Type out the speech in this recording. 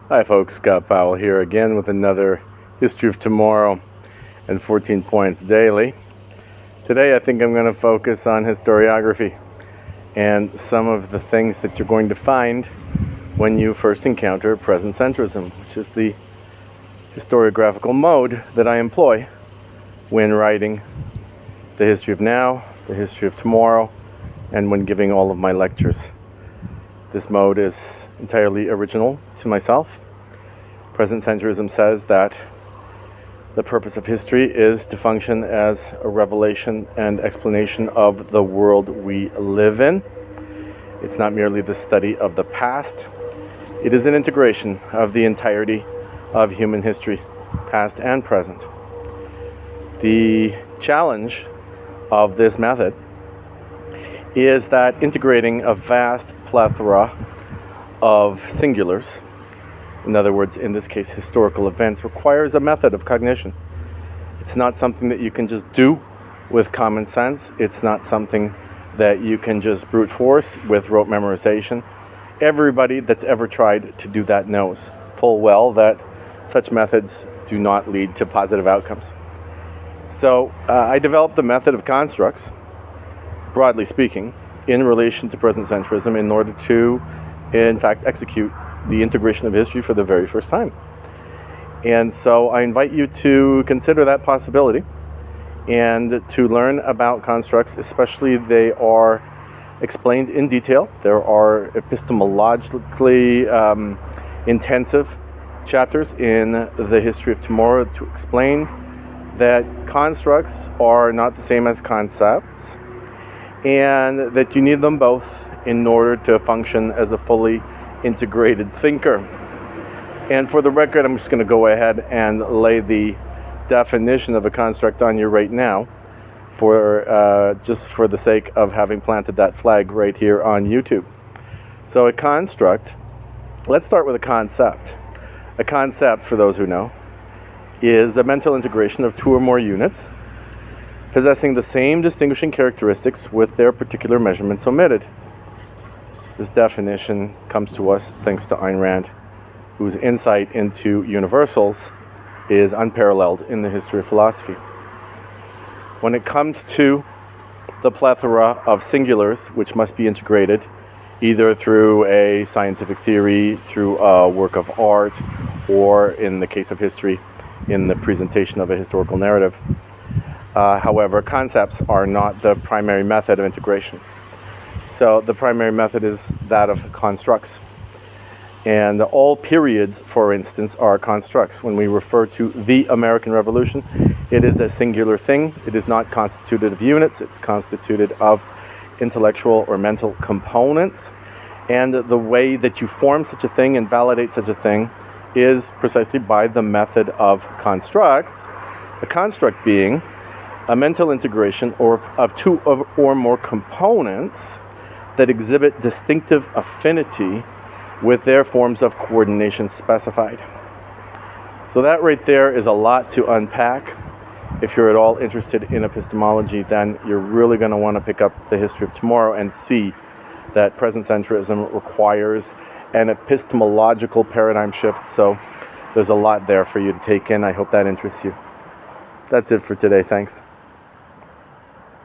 Hi folks, Scott Powell here again with another History of Tomorrow and 14 Points Daily. Today I think I'm going to focus on historiography and some of the things that you're going to find when you first encounter present-centrism, which is the historiographical mode that I employ when writing the history of now, the history of tomorrow, and when giving all of my lectures. This mode is entirely original to myself. Present-centrism says that the purpose of history is to function as a revelation and explanation of the world we live in. It's not merely the study of the past. It is an integration of the entirety of human history, past and present. The challenge of this method is that integrating a vast plethora of singulars, in other words, in this case, historical events, requires a method of cognition. It's not something that you can just do with common sense. It's not something that you can just brute force with rote memorization. Everybody that's ever tried to do that knows full well that such methods do not lead to positive outcomes. So I developed the method of constructs, broadly speaking, in relation to present-centrism in order to, in fact, execute the integration of history for the very first time. And so I invite you to consider that possibility and to learn about constructs, especially they are explained in detail. There are epistemologically intensive chapters in the history of tomorrow to explain that constructs are not the same as concepts, and that you need them both in order to function as a fully integrated thinker. And for the record, I'm just going to go ahead and lay the definition of a construct on you right now, for just for the sake of having planted that flag right here on YouTube. So a construct, let's start with a concept. A concept, for those who know, is a mental integration of two or more units possessing the same distinguishing characteristics with their particular measurements omitted. This definition comes to us thanks to Ayn Rand, whose insight into universals is unparalleled in the history of philosophy. When it comes to the plethora of singulars which must be integrated, either through a scientific theory, through a work of art, or in the case of history, in the presentation of a historical narrative, however, concepts are not the primary method of integration. So the primary method is that of constructs. And all periods, for instance, are constructs. When we refer to the American Revolution, it is a singular thing. It is not constituted of units. It's constituted of intellectual or mental components. And the way that you form such a thing and validate such a thing is precisely by the method of constructs. A construct being a mental integration of two or more components that exhibit distinctive affinity with their forms of coordination specified. So that right there is a lot to unpack. If you're at all interested in epistemology, then you're really going to want to pick up the history of tomorrow and see that present-centrism requires an epistemological paradigm shift. So there's a lot there for you to take in. I hope that interests you. That's it for today. Thanks.